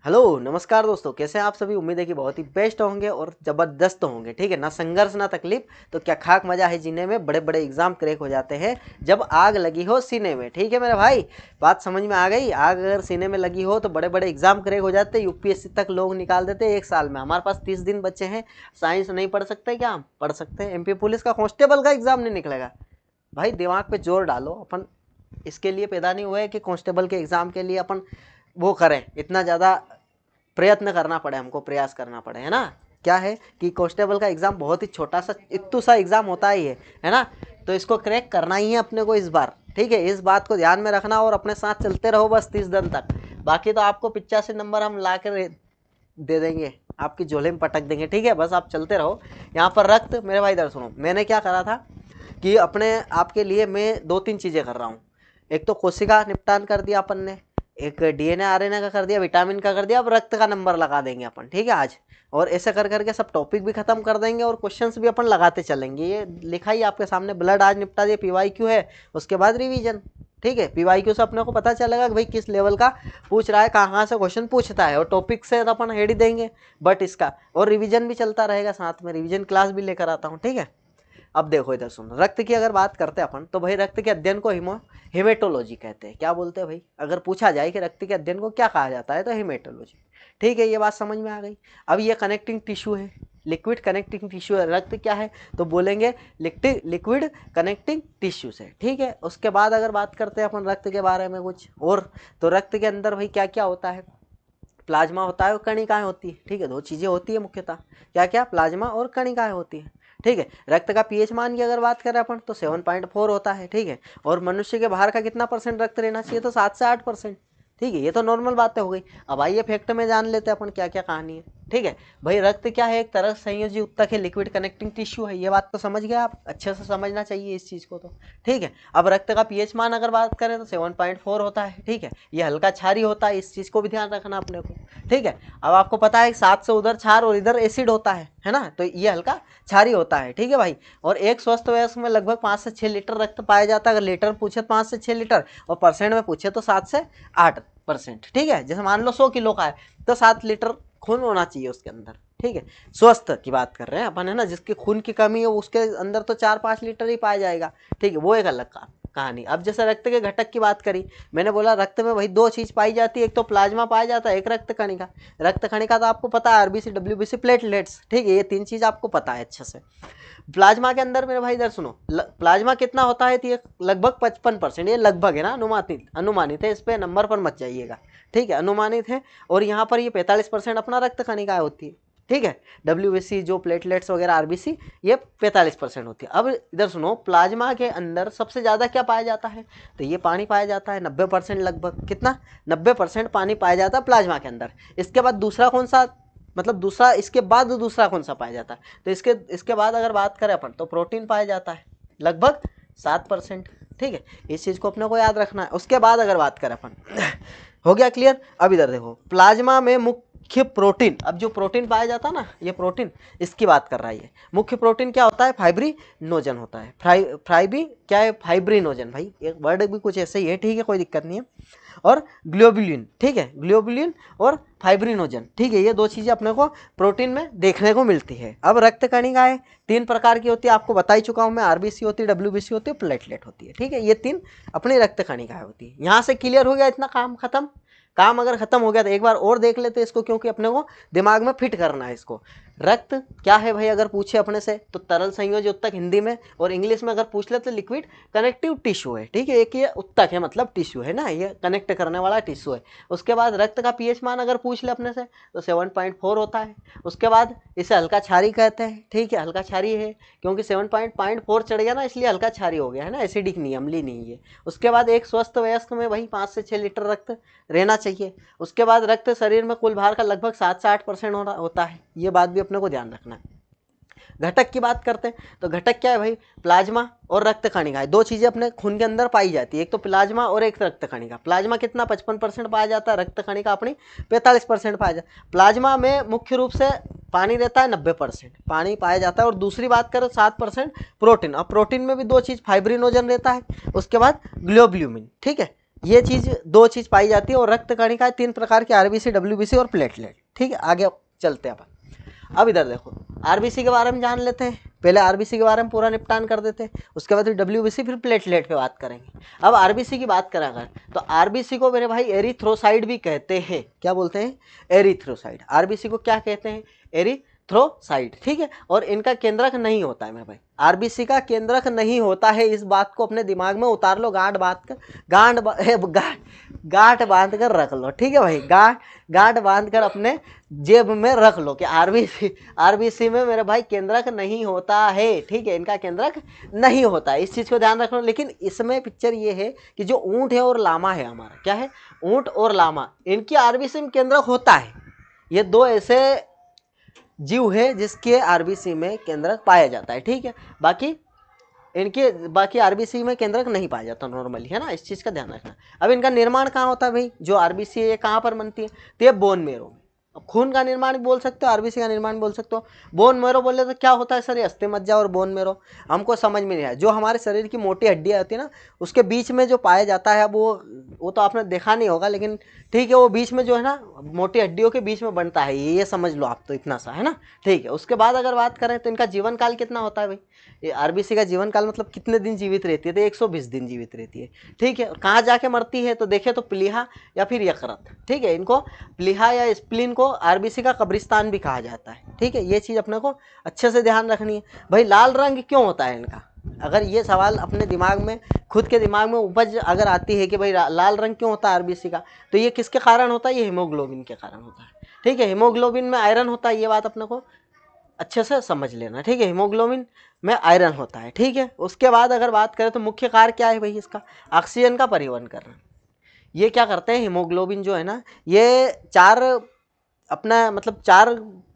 Hello नमस्कार दोस्तों, कैसे हैं आप सभी। उम्मीद है कि बहुत ही बेस्ट होंगे और ज़बरदस्त होंगे। ठीक है ना, संघर्ष ना तकलीफ तो क्या खाक मजा है जीने में। बड़े बड़े एग्जाम क्रैक हो जाते हैं जब आग लगी हो सीने में। ठीक है मेरे भाई, बात समझ में आ गई। आग अगर सीने में लगी हो तो बड़े बड़े एग्जाम क्रैक हो जाते हैं। यूपीएससी तक लोग निकाल देते हैं 1 साल में। हमारे पास 30 दिन बच्चे हैं। साइंस नहीं पढ़ सकते क्या? हम पढ़ सकते हैं। एमपी पुलिस का कांस्टेबल का एग्जाम नहीं निकलेगा भाई। दिमाग पे जोर डालो। अपन इसके लिए पैदा नहीं हुए कि कांस्टेबल के एग्जाम के लिए अपन वो करें, इतना ज़्यादा प्रयत्न करना पड़े, हमको प्रयास करना पड़े, है ना। क्या है कि कांस्टेबल का एग्जाम बहुत ही छोटा सा इत्तू सा एग्जाम होता ही है ना। तो इसको क्रैक करना ही है अपने को इस बार। ठीक है, इस बात को ध्यान में रखना और अपने साथ चलते रहो बस 30 दिन तक। बाकी तो आपको 85 नंबर हम ला कर दे देंगे, आपकी झोले में पटक देंगे। ठीक है, बस आप चलते रहो। यहाँ पर रक्त मेरे भाई इधर सुनो, मैंने क्या करा था कि अपने आपके लिए मैं 2-3 चीज़ें कर रहा हूँ। एक तो कोशिका निपटान कर दिया अपन ने, एक डीएनए आरएनए का कर दिया, विटामिन का कर दिया। अब रक्त का नंबर लगा देंगे अपन। ठीक है आज, और ऐसे कर करके सब टॉपिक भी खत्म कर देंगे और क्वेश्चंस भी अपन लगाते चलेंगे। ये लिखा ही आपके सामने, ब्लड आज निपटा दिया, पीवाईक्यू है, उसके बाद रिवीजन। ठीक है, पीवाईक्यू से अपने को पता चलेगा कि भाई किस लेवल का पूछ रहा है, कहाँ से क्वेश्चन पूछता है, और टॉपिक से तो अपन हेड ही देंगे बट इसका। और रिवीजन भी चलता रहेगा साथ में, रिवीजन क्लास भी लेकर आता हूँ। ठीक है, अब देखो इधर सुनो, रक्त की अगर बात करते हैं अपन तो भाई रक्त के अध्ययन को हेमेटोलॉजी कहते हैं। क्या बोलते हैं भाई, अगर पूछा जाए कि रक्त के अध्ययन को क्या कहा जाता है तो हेमेटोलॉजी। ठीक है, ये बात समझ में आ गई। अब ये कनेक्टिंग टिश्यू है, लिक्विड कनेक्टिंग टिश्यू है। रक्त क्या है तो बोलेंगे लिक्विड कनेक्टिंग टिश्यू से। ठीक है, उसके बाद अगर बात करते हैं अपन रक्त के बारे में कुछ और, तो रक्त के अंदर भाई क्या क्या होता है। प्लाज्मा होता है और कणिकाएं होती है। ठीक है, 2 चीज़ें होती है मुख्यतः, क्या क्या, प्लाज्मा और कणिकाएं होती है। ठीक है, रक्त का पीएच मान की अगर बात करें अपन तो 7.4 होता है। ठीक है, और मनुष्य के बाहर का कितना % रक्त रहना चाहिए तो 7 से 8%। ठीक है, ये तो नॉर्मल बातें हो गई। अब आइए फैक्ट में जान लेते हैं अपन क्या क्या कहानी है। ठीक है भाई, रक्त क्या है, एक तरह संयोजी उत्तक है, लिक्विड कनेक्टिंग टिश्यू है। ये बात तो समझ गए आप, अच्छे से समझना चाहिए इस चीज़ को तो। ठीक है, अब रक्त का पीएच मान अगर बात करें तो 7.4 होता है। ठीक है, ये हल्का क्षारीय होता है, इस चीज़ को भी ध्यान रखना अपने को। ठीक है, अब आपको पता है 7 से उधर क्षार और इधर एसिड होता है ना, तो ये हल्का क्षारीय होता है। ठीक है भाई, और एक स्वस्थ वयस्क में लगभग 5 से 6 लीटर रक्त पाया जाता है। अगर लीटर पूछे तो 5 से 6 लीटर, और परसेंट में पूछे तो 7 से 8%। ठीक है, जैसे मान लो 100 किलो का है तो 7 लीटर खून होना चाहिए उसके अंदर। ठीक है, स्वस्थ की बात कर रहे हैं अपन, है ना। जिसकी खून की कमी है उसके अंदर तो 4-5 लीटर ही पाया जाएगा। ठीक है, वो एक अलग कहानी। अब जैसे रक्त के घटक की बात करी, मैंने बोला रक्त में वही 2 चीज पाई जाती है, एक तो प्लाज्मा पाया जाता है, एक रक्त कणिका। रक्त कणिका तो आपको पता है, आरबीसी, डब्ल्यूबीसी, प्लेटलेट्स। ठीक है, ये 3 चीज आपको पता है अच्छे से। प्लाज्मा के अंदर मेरे भाई इधर सुनो, प्लाज्मा कितना होता है तो ये लगभग 55%। ये लगभग है ना, अनुमानित है, इस पे नंबर पर मत जाइएगा। ठीक है, अनुमानित है। और यहाँ पर ये 45% अपना रक्त कणिका होती है। ठीक है, डब्ल्यूबीसी जो प्लेटलेट्स वगैरह आरबीसी, ये 45% होती है। अब इधर सुनो, प्लाज्मा के अंदर सबसे ज़्यादा क्या पाया जाता है तो ये पानी पाया जाता है 90%। लगभग कितना, 90% पानी पाया जाता है प्लाज्मा के अंदर। इसके बाद दूसरा कौन सा, मतलब दूसरा, इसके बाद दूसरा कौन सा पाया जाता है तो इसके बाद अगर बात करें अपन तो प्रोटीन पाया जाता है लगभग 7%। ठीक है, इस चीज़ को अपने को याद रखना है। उसके बाद अगर बात करें अपन हो गया क्लियर। अब इधर देखो, प्लाज्मा में मुख्य प्रोटीन, अब जो प्रोटीन पाया जाता है ना, ये प्रोटीन, इसकी बात कर रहा है। ये मुख्य प्रोटीन क्या होता है, फाइब्रिनोजन होता है। फ्राइबी क्या है, फाइब्रिनोजन। भाई एक वर्ड भी कुछ ऐसे ही है, ठीक है, कोई दिक्कत नहीं है। और ग्लोबुलिन। ठीक है, ग्लोबुलिन और फाइब्रिनोजन। ठीक है, ये 2 चीज़ें अपने को प्रोटीन में देखने को मिलती है। अब रक्त कणिकाएं 3 प्रकार की होती है, आपको बता ही चुका हूँ मैं। आरबीसी होती है, डब्ल्यूबीसी होती है, प्लेटलेट होती है। ठीक है, ये 3 अपनी रक्त कणिकाएं होती है। यहाँ से क्लियर हो गया, इतना काम खत्म। काम अगर खत्म हो गया तो एक बार और देख लेते इसको, क्योंकि अपने को दिमाग में फिट करना है इसको। रक्त क्या है भाई, अगर पूछे अपने से तो तरल संयोजी उत्तक हिंदी में, और इंग्लिश में अगर पूछ ले तो लिक्विड कनेक्टिव टिश्यू है। ठीक है, एक ये उत्तक है, मतलब टिश्यू है ना, ये कनेक्ट करने वाला टिश्यू है। उसके बाद रक्त का पीएच मान अगर पूछ ले अपने से तो 7.4 होता है। उसके बाद इसे हल्का क्षारीय कहते हैं। ठीक है, हल्का क्षारीय है क्योंकि 7.4 चढ़ गया ना, इसलिए हल्का क्षारीय हो गया, है ना, एसिडिक नहीं, अम्लीय नहीं है। उसके बाद एक स्वस्थ वयस्क में वही 5 से 6 लीटर रक्त रहना चाहिए। उसके बाद रक्त शरीर में कुल भार का लगभग 7 से 8% होता है। ये बात भी अपने को ध्यान रखना है। घटक की बात करते हैं तो घटक क्या है भाई, प्लाज्मा और रक्त कणिका, 2 चीजें अपने खून के अंदर पाई जाती है, एक तो प्लाज्मा और एक रक्त कणिका। प्लाज्मा कितना 55% पाया जाता है, रक्त कणिका अपनी 45% पाया जाता है। प्लाज्मा में मुख्य रूप से पानी रहता है, 90% पानी पाया जाता है। और दूसरी बात करें 7% प्रोटीन। अब प्रोटीन में भी 2 चीज, फाइब्रिनोजन रहता है, उसके बाद ग्लोब्यूलिन। ठीक है, ये चीज दो चीज पाई जाती है। और रक्त कणिका 3 प्रकार के, आरबीसी, डब्ल्यूबीसी और प्लेटलेट। ठीक है, आगे चलते हैं अपन। अब इधर देखो, आरबीसी के बारे में जान लेते हैं। पहले आरबीसी के बारे में पूरा निपटान कर देते हैं, उसके बाद डब्ल्यूबीसी, फिर प्लेटलेट पे बात करेंगे। अब आरबीसी की बात करें अगर, तो आरबीसी को मेरे भाई एरिथ्रोसाइड भी कहते हैं। क्या बोलते हैं? एरिथ्रोसाइड। आरबीसी को क्या कहते हैं? एरिथ्रोसाइड। ठीक है, और इनका केंद्रक नहीं होता है मेरे भाई, आरबीसी का केंद्रक नहीं होता है। इस बात को अपने दिमाग में उतार लो, गांठ बांध कर रख लो। ठीक है भाई, गांठ बांध कर अपने जेब में रख लो कि आरबीसी में मेरे भाई केंद्रक नहीं होता है। ठीक है, इनका केंद्रक नहीं होता है, इस चीज को ध्यान रखना। लेकिन इसमें पिक्चर ये है कि जो ऊंट है और लामा है हमारा, क्या है? ऊंट और लामा, इनकी आरबीसी में केंद्रक होता है। ये दो ऐसे जीव है जिसके आरबीसी में केंद्रक पाया जाता है। ठीक है, बाकी आरबीसी में केंद्रक नहीं पाया जाता नॉर्मली, है ना, इस चीज का ध्यान रखना। अब इनका निर्माण कहाँ होता है भाई? जो आरबीसी है ये कहाँ पर बनती है? तो ये बोन मेरो में। अब खून का निर्माण बोल सकते हो, आरबीसी का निर्माण बोल सकते हो। बोन मेरो बोले तो क्या होता है सर? ये अस्थि मज्जा और बोन मेरो हमको समझ में नहीं आया। जो हमारे शरीर की मोटी हड्डियां होती है ना, उसके बीच में जो पाया जाता है, अब वो तो आपने देखा नहीं होगा, लेकिन ठीक है, वो बीच में जो है ना, मोटी हड्डियों के बीच में बनता है, ये समझ लो आप, तो इतना सा है ना। ठीक है, उसके बाद अगर बात करें तो इनका जीवन काल कितना होता है भाई? ये आरबीसी का जीवन काल मतलब कितने दिन जीवित रहती है? तो 120 दिन जीवित रहती है। ठीक है, और कहाँ जाके मरती है? तो देखे तो प्लीहा या फिर यकृत। ठीक है, इनको प्लीहा या स्प्लीन को आरबीसी का कब्रिस्तान भी कहा जाता है। ठीक है, ये चीज़ अपने को अच्छे से ध्यान रखनी है। भाई लाल रंग क्यों होता है इनका? अगर ये सवाल अपने दिमाग में, खुद के दिमाग में उपज अगर आती है कि भाई लाल रंग क्यों होता है आरबीसी का, तो ये किसके कारण होता है? ये हीमोग्लोबिन के कारण होता है। ठीक है, हीमोग्लोबिन में आयरन होता है, ये बात अपने को अच्छे से समझ लेना। ठीक है, हीमोग्लोबिन में आयरन होता है। ठीक है, उसके बाद अगर बात करें तो मुख्य कार्य क्या है भाई इसका? ऑक्सीजन का परिवहन करना। ये क्या करते हैं? हीमोग्लोबिन जो है ना, ये चार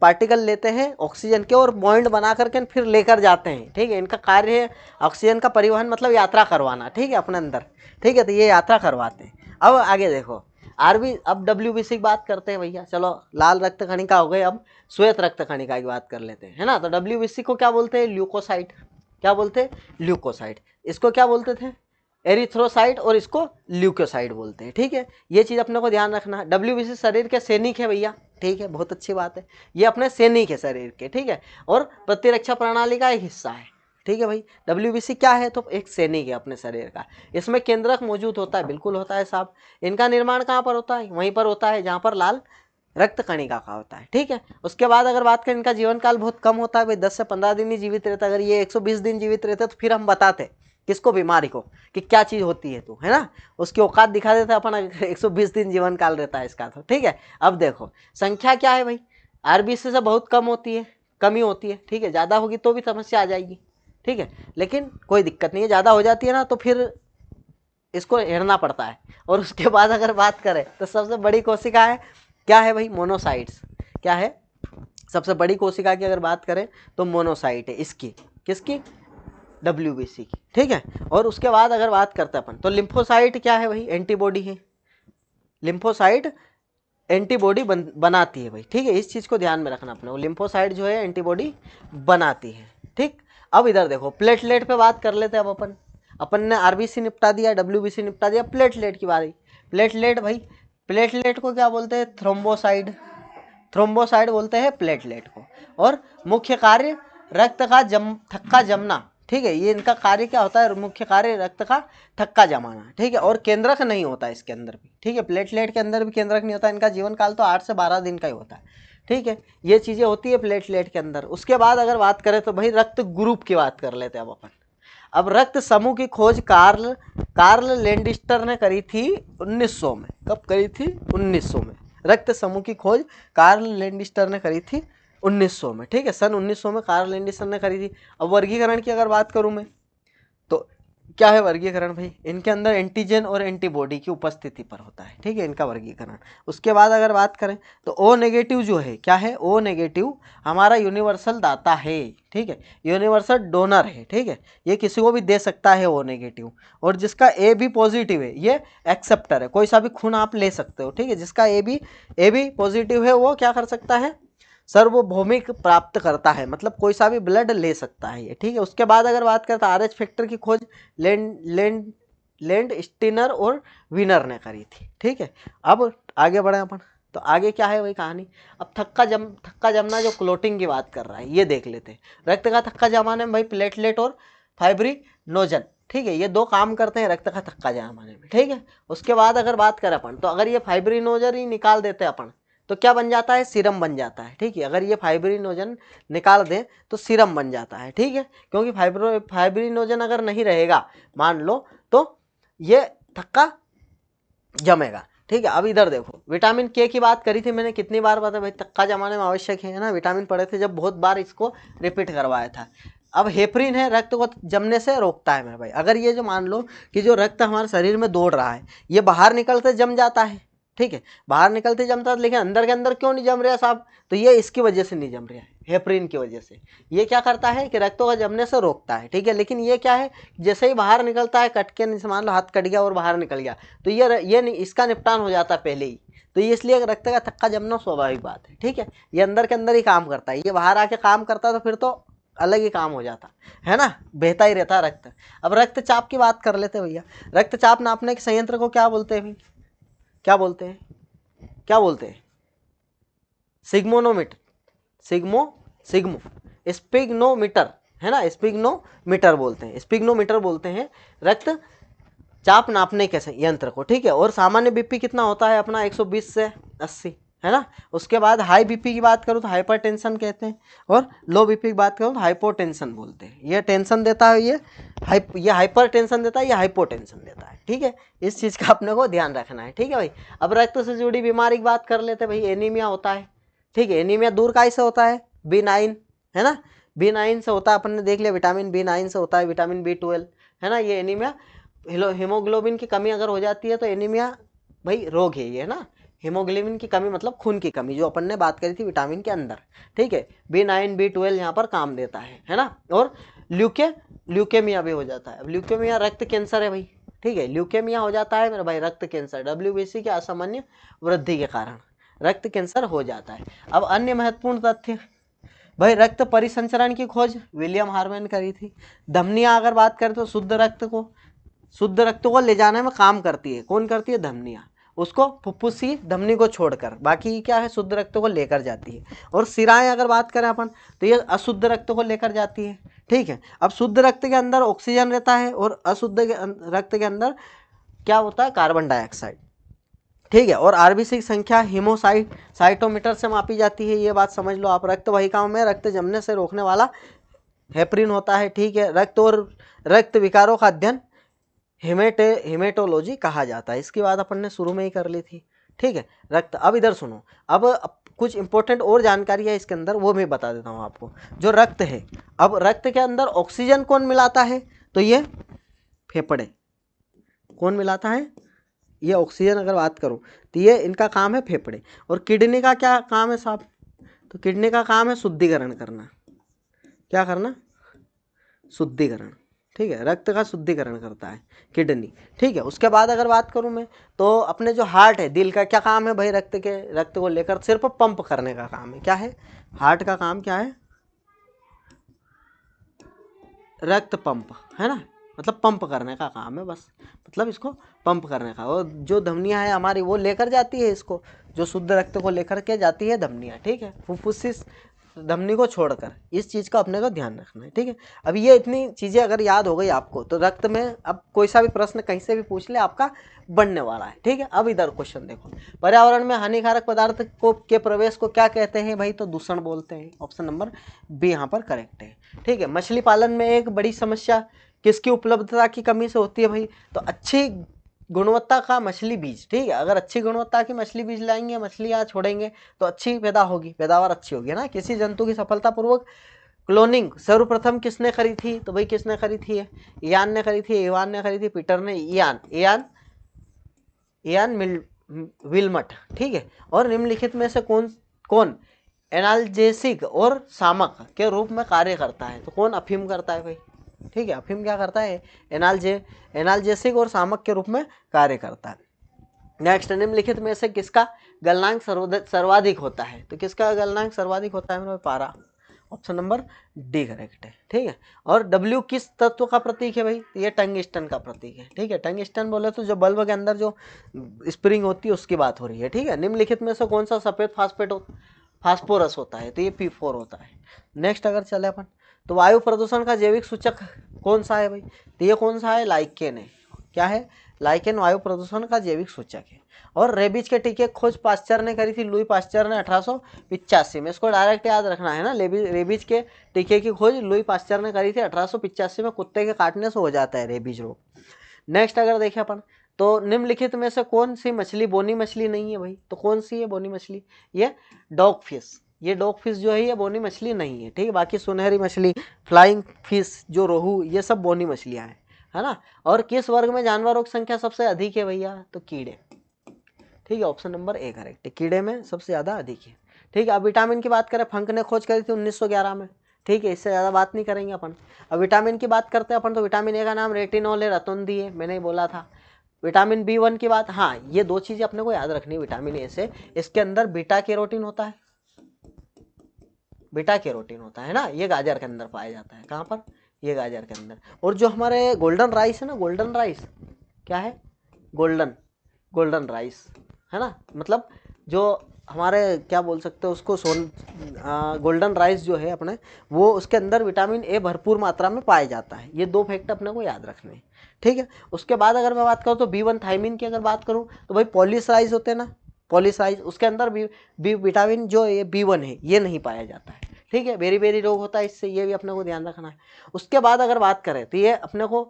पार्टिकल लेते हैं ऑक्सीजन के और बॉन्ड बना करके फिर लेकर जाते हैं। ठीक है, इनका कार्य है ऑक्सीजन का परिवहन, मतलब यात्रा करवाना। ठीक है, अपने अंदर। ठीक है, तो ये यात्रा करवाते हैं। अब आगे देखो, अब डब्ल्यूबीसी की बात करते हैं भैया। चलो, लाल रक्त कणिका हो गए, अब श्वेत रक्त कणिका की बात कर लेते हैं, है ना। तो डब्ल्यूबीसी को क्या बोलते हैं? ल्यूकोसाइट। क्या बोलते हैं? ल्यूकोसाइट। इसको क्या बोलते थे? एरिथ्रोसाइट। और इसको ल्यूकोसाइट बोलते हैं। ठीक है, ये चीज अपने को ध्यान रखना। डब्ल्यूबीसी शरीर के सैनिक है भैया। ठीक है, बहुत अच्छी बात है, ये अपने सैनिक है शरीर के। ठीक है, और प्रतिरक्षा प्रणाली का एक हिस्सा है। ठीक है भाई, डब्ल्यूबीसी क्या है? तो एक सैनिक है अपने शरीर का। इसमें केंद्रक मौजूद होता है, बिल्कुल होता है साहब। इनका निर्माण कहाँ पर होता है? वहीं पर होता है जहाँ पर लाल रक्त कणिका का होता है। ठीक है, उसके बाद अगर बात करें, इनका जीवन काल बहुत कम होता है भाई, 10 से 15 दिन ही जीवित रहता है। अगर ये 120 दिन जीवित रहते तो फिर हम बताते किसको? बीमारी को, कि क्या चीज होती है, तो है ना, उसकी औकात दिखा देते अपन। 120 दिन जीवन काल रहता है इसका, तो ठीक है। अब देखो संख्या क्या है भाई? आरबीसी से बहुत कम होती है, कमी होती है। ठीक है, ज्यादा होगी तो भी समस्या आ जाएगी। ठीक है, लेकिन कोई दिक्कत नहीं है, ज्यादा हो जाती है ना तो फिर इसको हेरना पड़ता है। और उसके बाद अगर बात करें तो सबसे बड़ी कोशिका है, क्या है भाई? मोनोसाइट्स। क्या है? सबसे बड़ी कोशिका की अगर बात करें तो मोनोसाइट है इसकी। किसकी? डब्ल्यूबीसी की। ठीक है, और उसके बाद अगर बात करते हैं अपन तो लिम्फोसाइट क्या है भाई? एंटीबॉडी है। लिम्फोसाइट एंटीबॉडी बनाती है भाई। ठीक है, इस चीज को ध्यान में रखना अपने। लिम्फोसाइट जो है एंटीबॉडी बनाती है। ठीक, अब इधर देखो प्लेटलेट पे बात कर लेते हैं। अब अपन ने आरबीसी निपटा दिया, डब्ल्यूबीसी निपटा दिया, प्लेटलेट की बारी। प्लेटलेट भाई, प्लेटलेट को क्या बोलते हैं? थ्रोम्बोसाइड। थ्रोम्बोसाइड बोलते हैं प्लेटलेट को। और मुख्य कार्य रक्त का थक्का जमना। ठीक है, ये इनका कार्य क्या होता है? मुख्य कार्य रक्त का थक्का जमाना। ठीक है, और केंद्रक नहीं होता इसके अंदर भी। ठीक है, प्लेटलेट के अंदर भी केंद्रक नहीं होता। इनका जीवन काल तो 8 से 12 दिन का ही होता है। ठीक है, ये चीजें होती है प्लेटलेट के अंदर। उसके बाद अगर बात करें तो भाई रक्त ग्रुप की बात कर लेते हैं अब अपन। अब रक्त समूह की खोज कार्ल लैंडिस्टर ने करी थी 1900 में। कब करी थी? 1900 में। रक्त समूह की खोज कार्ल लैंडिस्टर ने करी थी 1900 में। ठीक है, सन 1900 में कार्ल लैंडिस्टर ने करी थी। अब वर्गीकरण की अगर बात करूं मैं तो क्या है वर्गीकरण भाई? इनके अंदर एंटीजन और एंटीबॉडी की उपस्थिति पर होता है। ठीक है, इनका वर्गीकरण। उसके बाद अगर बात करें तो ओ नेगेटिव जो है, क्या है? ओ नेगेटिव हमारा यूनिवर्सल दाता है। ठीक है, यूनिवर्सल डोनर है। ठीक है, ये किसी को भी दे सकता है ओ नेगेटिव। और जिसका ए बी पॉजिटिव है ये एक्सेप्टर है, कोई सा भी खून आप ले सकते हो। ठीक है, जिसका ए बी पॉजिटिव है वो क्या कर सकता है? सार्वभौमिक प्राप्त करता है, मतलब कोई सा भी ब्लड ले सकता है ये। ठीक है, उसके बाद अगर बात करते हैं आरएच फैक्टर की खोज लेंड स्टिनर और विनर ने करी थी। ठीक है, अब आगे बढ़े अपन। तो आगे क्या है वही कहानी। अब थक्का जमना जो क्लोटिंग की बात कर रहा है ये देख लेते हैं। रक्त का थक्का जमाने में भाई प्लेटलेट और फाइब्रिनोजन, ठीक है, ये दो काम करते हैं रक्त का थक्का जमाने में। ठीक है, उसके बाद अगर बात करें अपन, तो अगर ये फाइब्रिनोजन ही निकाल देते अपन तो क्या बन जाता है, सीरम बन जाता है। ठीक है, अगर ये फाइब्रिनोजन निकाल दें तो सीरम बन जाता है। ठीक है, क्योंकि फाइब्रिनोजन अगर नहीं रहेगा मान लो तो ये थक्का जमेगा। ठीक है, अब इधर देखो, विटामिन के की बात करी थी मैंने, कितनी बार बताया भाई थक्का जमाने में आवश्यक है ना, विटामिन पढ़े थे जब, बहुत बार इसको रिपीट करवाया था। अब हेपरिन है, रक्त को जमने से रोकता है मेरे भाई। अगर ये जो मान लो कि जो रक्त हमारे शरीर में दौड़ रहा है ये बाहर निकलते जम जाता है। ठीक है, बाहर निकलते जमता है, लेकिन अंदर के अंदर क्यों नहीं जम रहा साहब, तो ये इसकी वजह से नहीं जम रहा है, हेपरिन की वजह से। ये क्या करता है कि रक्तों का जमने से रोकता है। ठीक है, लेकिन ये क्या है, जैसे ही बाहर निकलता है कट के, मान लो हाथ कट गया और बाहर निकल गया तो ये नहीं, इसका निपटान हो जाता है पहले ही। तो ये इसलिए रक्त का थक्का जमना स्वाभाविक बात है। ठीक है, ये अंदर के अंदर ही काम करता है, ये बाहर आके काम करता तो फिर तो अलग ही काम हो जाता है ना, बहता ही रहता रक्त। अब रक्तचाप की बात कर लेते हैं भैया। रक्तचाप नापने के संयंत्र को क्या बोलते हैं भाई, क्या बोलते हैं, क्या बोलते हैं, सिग्मोनोमीटर, सिग्मो स्पिग्नोमीटर है ना, स्पिग्नोमीटर बोलते हैं, स्पिग्नोमीटर बोलते हैं रक्त चाप नापने के यंत्र को। ठीक है, और सामान्य बीपी कितना होता है अपना 120 से 80 है ना। उसके बाद हाई बीपी की बात करूँ तो हाइपरटेंशन कहते हैं, और लो बीपी की बात करूँ तो हाइपोटेंशन बोलते हैं। ये टेंशन देता है, ये हाइपर टेंशन देता है, ये हाइपोटेंशन देता है। ठीक है, इस चीज़ का अपने को ध्यान रखना है। ठीक है भाई, अब रक्त से जुड़ी बीमारी की बात कर लेते हैं भाई। एनीमिया होता है। ठीक है, एनीमिया दूर काहे से होता है, B9 है ना, B9 से होता है, अपन ने देख लिया विटामिन B9 से होता है, विटामिन B12 है ना। ये एनीमिया, हीमोग्लोबिन की कमी अगर हो जाती है तो एनीमिया भाई रोग है ये ना। हीमोग्लोबिन की कमी मतलब खून की कमी, जो अपन ने बात करी थी विटामिन के अंदर। ठीक है, B9 B12 यहाँ पर काम देता है ना। और ल्यूकेमिया भी हो जाता है। अब ल्यूकेमिया रक्त कैंसर है भाई। ठीक है, ल्यूकेमिया हो जाता है मेरे भाई रक्त कैंसर, WBC के असामान्य वृद्धि के कारण रक्त कैंसर हो जाता है। अब अन्य महत्वपूर्ण तथ्य भाई, रक्त परिसंचरण की खोज विलियम हार्मन ने करी थी। धमनियां अगर बात करें तो शुद्ध रक्त को ले जाने में काम करती है, कौन करती है, धमनियां। उसको फुफ्फुसी धमनी को छोड़कर बाकी क्या है, शुद्ध रक्त को लेकर जाती है। और सिराएं अगर बात करें अपन तो ये अशुद्ध रक्त को लेकर जाती है। ठीक है, अब शुद्ध रक्त के अंदर ऑक्सीजन रहता है और अशुद्ध रक्त के अंदर क्या होता है, कार्बन डाइऑक्साइड। ठीक है, और आरबीसी की संख्या साइटोमीटर से मापी जाती है, ये बात समझ लो आप। रक्त वाहिकाओं में रक्त जमने से रोकने वाला हेपरिन होता है। ठीक है, रक्त और रक्त विकारों का अध्ययन हेमेटोलॉजी कहा जाता है। इसकी बात अपन ने शुरू में ही कर ली थी। ठीक है, रक्त। अब इधर सुनो, अब कुछ इंपॉर्टेंट और जानकारी है इसके अंदर, वो मैं बता देता हूँ आपको। जो रक्त है, अब रक्त के अंदर ऑक्सीजन कौन मिलाता है, तो ये फेफड़े। कौन मिलाता है, ये ऑक्सीजन अगर बात करूं तो ये इनका काम है फेफड़े। और किडनी का क्या काम है साहब, तो किडनी का काम है शुद्धिकरण करना। क्या करना, शुद्धिकरण। ठीक है, रक्त का शुद्धिकरण करता है किडनी। ठीक है, उसके बाद अगर बात करूं मैं तो अपने जो हार्ट है, दिल का क्या काम है भाई, रक्त को लेकर सिर्फ पंप करने का काम है। क्या है, हार्ट का काम क्या है, रक्त पंप है ना, मतलब पंप करने का काम है बस, मतलब इसको पंप करने का। और जो धमनियां है हमारी वो लेकर जाती है इसको, जो शुद्ध रक्त को लेकर के जाती है धमनियां। ठीक है, फुफ्फुस धमनी को छोड़कर, इस चीज़ का अपने को ध्यान रखना है। ठीक है, अब ये इतनी चीज़ें अगर याद हो गई आपको तो रक्त में अब कोई सा भी प्रश्न कहीं से भी पूछ ले आपका बनने वाला है। ठीक है, अब इधर क्वेश्चन देखो, पर्यावरण में हानिकारक पदार्थ को के प्रवेश को क्या कहते हैं भाई, तो दूषण बोलते हैं। ऑप्शन नंबर बी यहाँ पर करेक्ट है। ठीक है, मछली पालन में एक बड़ी समस्या किसकी उपलब्धता की कमी से होती है भाई, तो अच्छी गुणवत्ता का मछली बीज। ठीक है, अगर अच्छी गुणवत्ता की मछली बीज लाएंगे, मछली यहाँ छोड़ेंगे तो अच्छी पैदावार अच्छी होगी ना। किसी जंतु की सफलतापूर्वक क्लोनिंग सर्वप्रथम किसने करी थी, तो भाई किसने करी थी, इयान ने करी थी, इवान ने करी थी, पीटर ने, इयान विल्मट। ठीक है, और निम्नलिखित में से कौन एनाल्जेसिक और शामक के रूप में कार्य करता है, तो कौन अफीम करता है भाई। ठीक है, अफीम क्या करता है, एनाल्जेसिक और शामक के रूप में कार्य करता है। नेक्स्ट, निम्नलिखित में से किसका गलनांक सर्वाधिक होता है, तो किसका गलनांक सर्वाधिक होता है मेरे पारा। ऑप्शन नंबर डी करेक्ट है, ठीक है। और डब्ल्यू किस तत्व का प्रतीक है भाई, ये टंगस्टन का प्रतीक है, ठीक है। टंगस्टन बोले तो जो बल्ब के अंदर जो स्प्रिंग होती है उसकी बात हो रही है, ठीक है। निम्नलिखित में से कौन सा सफेद फास्फोरस होता है, तो ये P4 होता है। नेक्स्ट अगर चले अपन, तो वायु प्रदूषण का जैविक सूचक कौन सा है भाई, तो ये कौन सा है, लाइकेन है। क्या है, लाइकेन वायु प्रदूषण का जैविक सूचक है। और रेबीज के टीके खोज पास्चर ने करी थी, लुई पास्चर ने 1885 में। इसको डायरेक्ट याद रखना है ना, रेबीज के टीके की खोज लुई पास्चर ने करी थी 1885 में। कुत्ते के काटने से हो जाता है रेबीज रोग। नेक्स्ट अगर देखें अपन, तो निम्नलिखित में से कौन सी मछली बोनी मछली नहीं है भाई, तो कौन सी है बोनी मछली, ये डॉग फिश। ये डॉग फिश जो है ये बोनी मछली नहीं है, ठीक है। बाकी सुनहरी मछली, फ्लाइंग फिश, जो रोहू, ये सब बोनी मछलियां हैं, है ना। और किस वर्ग में जानवरों की संख्या सबसे अधिक है भैया, तो कीड़े, ठीक है। ऑप्शन नंबर ए करेक्ट है, कीड़े में सबसे ज़्यादा अधिक है, ठीक है। अब विटामिन की बात करें, फंक ने खोज करी थी 1911 में, ठीक है। इससे ज़्यादा बात नहीं करेंगे अपन। अब विटामिन की बात करते हैं अपन, तो विटामिन ए का नाम रेटिनॉल है, रतौंधी है, मैंने ही बोला था। विटामिन B1 की बात, हाँ ये दो चीज़ें अपने को याद रखनी है विटामिन ए से, इसके अंदर बीटा कैरोटीन होता है, बीटा कैरोटीन होता है ना, ये गाजर के अंदर पाया जाता है। कहाँ पर, ये गाजर के अंदर। और जो हमारे गोल्डन राइस है ना, गोल्डन राइस क्या है, गोल्डन राइस है ना, मतलब जो हमारे क्या बोल सकते हैं उसको, गोल्डन राइस जो है अपने, वो उसके अंदर विटामिन ए भरपूर मात्रा में पाया जाता है। ये दो फैक्ट अपने को याद रखने हैं, ठीक है। उसके बाद अगर मैं बात करूँ तो B1 थायमिन की अगर बात करूँ, तो भाई पॉलीसराइज होते हैं ना, पॉलीसराइज, उसके अंदर बी विटामिन जो ये B1 है ये नहीं पाया जाता है, ठीक है। बेरी बेरी रोग होता है इससे, ये भी अपने को ध्यान रखना है। उसके बाद अगर बात करें तो ये अपने को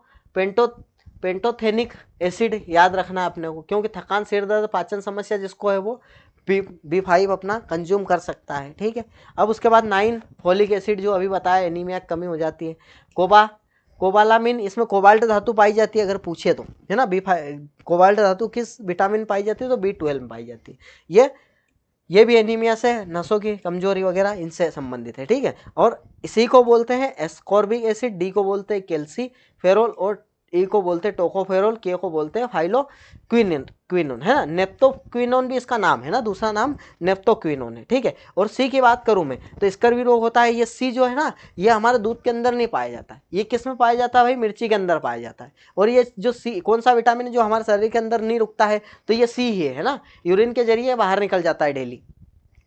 पेंटोथेनिक एसिड याद रखना है अपने को, क्योंकि थकान, सिर दर्द, पाचन समस्या जिसको है वो B5 अपना कंज्यूम कर सकता है, ठीक है। अब उसके बाद 9 फोलिक एसिड, जो अभी बताया एनीमिया की कमी हो जाती है। कोबालामिन, इसमें कोबाल्ट धातु पाई जाती है अगर पूछे तो, है ना। B5 कोबाल्ट धातु किस विटामिन पाई जाती है, तो B12 में पाई जाती है। ये भी एनीमिया से, नसों की कमजोरी वगैरह इनसे संबंधित है, ठीक है। और इसी को बोलते हैं एस्कॉर्बिक एसिड, डी को बोलते हैं कैल्सीफेरोल, और ई को बोलते हैं टोकोफेरोल, के को बोलते हैं फाइलोक्विनोन, है ना। नेप्टोक्विनोन भी इसका नाम है ना, दूसरा नाम नेप्टोक्विनोन है, ठीक है। और सी की बात करूं मैं, तो स्कर्वी रोग होता है। ये सी जो है ना, ये हमारे दूध के अंदर नहीं पाया जाता है, ये किस में पाया जाता है भाई, मिर्ची के अंदर पाया जाता है। और ये जो सी कौन सा विटामिन है जो हमारे शरीर के अंदर नहीं रुकता है, तो ये सी ही है ना, यूरिन के जरिए बाहर निकल जाता है डेली।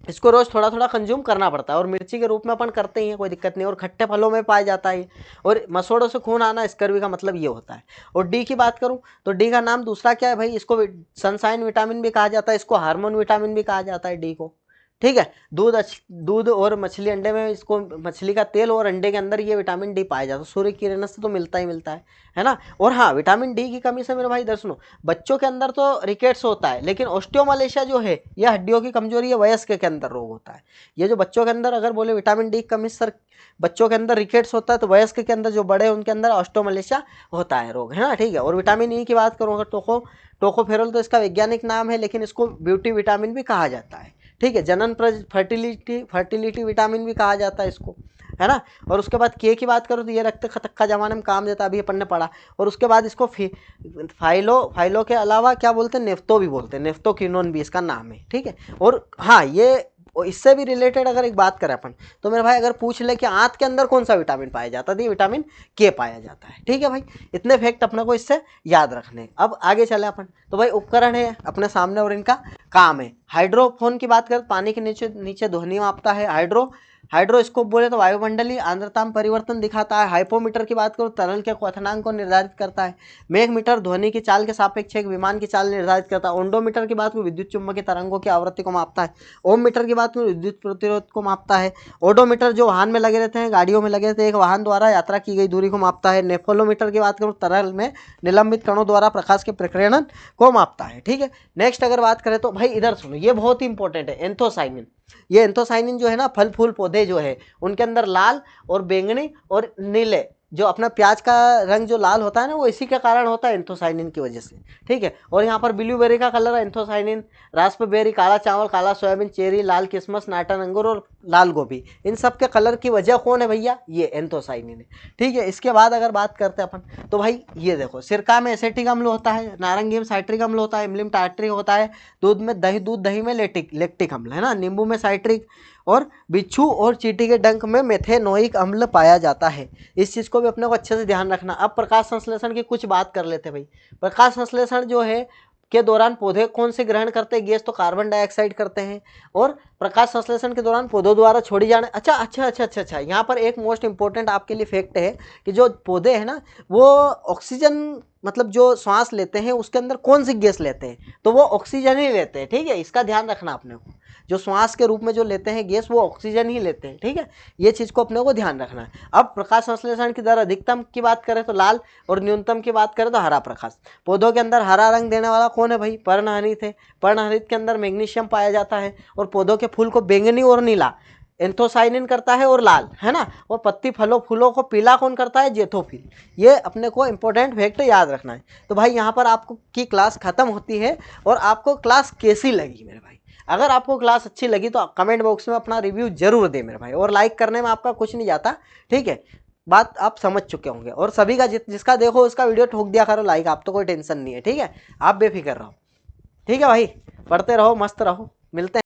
इसको रोज थोड़ा थोड़ा कंज्यूम करना पड़ता है, और मिर्ची के रूप में अपन करते ही हैं, कोई दिक्कत नहीं। और खट्टे फलों में पाया जाता है, और मसोड़ों से खून आना स्कर्वी का मतलब ये होता है। और डी की बात करूं तो डी का नाम दूसरा क्या है भाई, इसको सनशाइन विटामिन भी कहा जाता है, इसको हार्मोन विटामिन भी कहा जाता है डी को, ठीक है। दूध और मछली अंडे में इसको, मछली का तेल और अंडे के अंदर ये विटामिन डी पाया जाता है। सूर्य की किरण से तो मिलता ही मिलता है ना। और हाँ, विटामिन डी की कमी से मेरे भाई इधर सुनो, बच्चों के अंदर तो रिकेट्स होता है, लेकिन ऑस्टियोमलेशिया जो है यह हड्डियों की कमजोरी है, वयस्क के अंदर रोग होता है। ये जो बच्चों के अंदर अगर बोले विटामिन डी की कमी सर बच्चों के अंदर रिकेट्स होता है, तो वयस्क के अंदर जो बड़े हैं उनके अंदर ऑस्टियोमलेशिया होता है रोग, है ना, ठीक है। और विटामिन ई की बात करूँ अगर टोकोफेरोल, तो इसका वैज्ञानिक नाम है, लेकिन इसको ब्यूटी विटामिन भी कहा जाता है, ठीक है। जनन फर्टिलिटी विटामिन भी कहा जाता है इसको, है ना। और उसके बाद के की बात करो तो ये रक्त खतक्का जमाने में काम देता है, अभी अपन ने पढ़ा। और उसके बाद इसको फाइलो के अलावा क्या बोलते हैं, नेफ्तो भी बोलते हैं, नेफ्टोक्विनोन भी इसका नाम है, ठीक है। और हाँ, ये इससे भी रिलेटेड अगर एक बात करें अपन, तो मेरे भाई अगर पूछ ले कि आंत के अंदर कौन सा विटामिन पाया जाता है, तो विटामिन के पाया जाता है, ठीक है भाई। इतने फैक्ट अपने को इससे याद रखने। अब आगे चले अपन, तो भाई उपकरण है अपने सामने और इनका काम है। हाइड्रोफोन की बात करें, पानी के नीचे ध्वनि मापता है। हाइड्रोस्कोप बोले तो वायुमंडलीय आर्द्रता में परिवर्तन दिखाता है। हाइपोमीटर की बात करो, तरल के क्वथनांक को निर्धारित करता है। मेघमीटर ध्वनि की चाल के सापेक्ष एक विमान की चाल निर्धारित करता है। ओंडोमीटर की बात करो, विद्युत चुम्बकीय तरंगों की आवृत्ति को मापता है। ओम मीटर की बात करो, विद्युत प्रतिरोध को मापता है। ओडोमीटर जो वाहन में लगे रहते हैं, गाड़ियों में लगे रहते हैं, एक वाहन द्वारा यात्रा की गई दूरी को मापता है। नेफोलोमीटर की बात करो, तरल में निलंबित कणों द्वारा प्रकाश के प्रकीर्णन को मापता है, ठीक है। नेक्स्ट अगर बात करें तो भाई इधर सुनो, ये बहुत ही इंपॉर्टेंट है, एंथोसाइनिन। ये एंथोसाइनिन जो है ना, फल फूल पौधे जो है उनके अंदर लाल और बैंगनी और नीले जो अपना प्याज का रंग जो लाल होता है ना, वो इसी के कारण होता है, एंथोसाइनिन की वजह से, ठीक है। और यहाँ पर ब्लूबेरी का कलर है एंथोसाइनिन, रास्पबेरी, काला चावल, काला सोयाबीन, चेरी, लाल किशमिश, नाटन अंगूर और लाल गोभी, इन सब के कलर की वजह कौन है भैया, ये एंथोसाइनिन है, ठीक है। इसके बाद अगर बात करते हैं अपन, तो भाई ये देखो, सिरका में एसिटिक अम्ल होता है, नारंगी में साइट्रिक अम्ल होता है, इमली में टार्ट्रिक होता है, दूध दही में लैक्टिक अम्ल है ना, नींबू में साइट्रिक, और बिच्छू और चींटी के डंक में मेथेनोइक अम्ल पाया जाता है। इस चीज़ को भी अपने को अच्छे से ध्यान रखना। अब प्रकाश संश्लेषण की कुछ बात कर लेते हैं भाई। प्रकाश संश्लेषण जो है के दौरान पौधे कौन से ग्रहण करते हैं गैस, तो कार्बन डाइऑक्साइड करते हैं। और प्रकाश संश्लेषण के दौरान पौधों द्वारा छोड़ी जाने, अच्छा, यहाँ पर एक मोस्ट इंपॉर्टेंट आपके लिए फैक्ट है कि जो पौधे हैं ना, वो ऑक्सीजन, मतलब जो श्वास लेते हैं उसके अंदर कौन सी गैस लेते हैं, तो वो ऑक्सीजन ही लेते हैं, ठीक है। इसका ध्यान रखना अपने को, जो श्वास के रूप में जो लेते हैं गैस, वो ऑक्सीजन ही लेते हैं, ठीक है। ये चीज़ को अपने को ध्यान रखना है। अब प्रकाश संश्लेषण की दर अधिकतम की बात करें तो लाल, और न्यूनतम की बात करें तो हरा प्रकाश। पौधों के अंदर हरा रंग देने वाला कौन है भाई, पर्णहरित है। पर्णहरित के अंदर मैग्नीशियम पाया जाता है, और पौधों के फूल को बैंगनी और नीला एंथोसाइनिन करता है, और लाल, है ना। और पत्ती फूलों को पीला कौन करता है, जेथोफिल। ये अपने को इंपॉर्टेंट फैक्ट याद रखना है। तो भाई यहाँ पर आपको की क्लास खत्म होती है, और आपको क्लास कैसी लगी मेरे भाई। अगर आपको क्लास अच्छी लगी तो कमेंट बॉक्स में अपना रिव्यू जरूर दे मेरे भाई, और लाइक करने में आपका कुछ नहीं जाता, ठीक है। बात आप समझ चुके होंगे, और सभी का जिसका देखो उसका वीडियो ठोक दिया करो लाइक, आप तो कोई टेंशन नहीं है, ठीक है। आप बेफिक्र रहो, ठीक है भाई। पढ़ते रहो, मस्त रहो, मिलते हैं।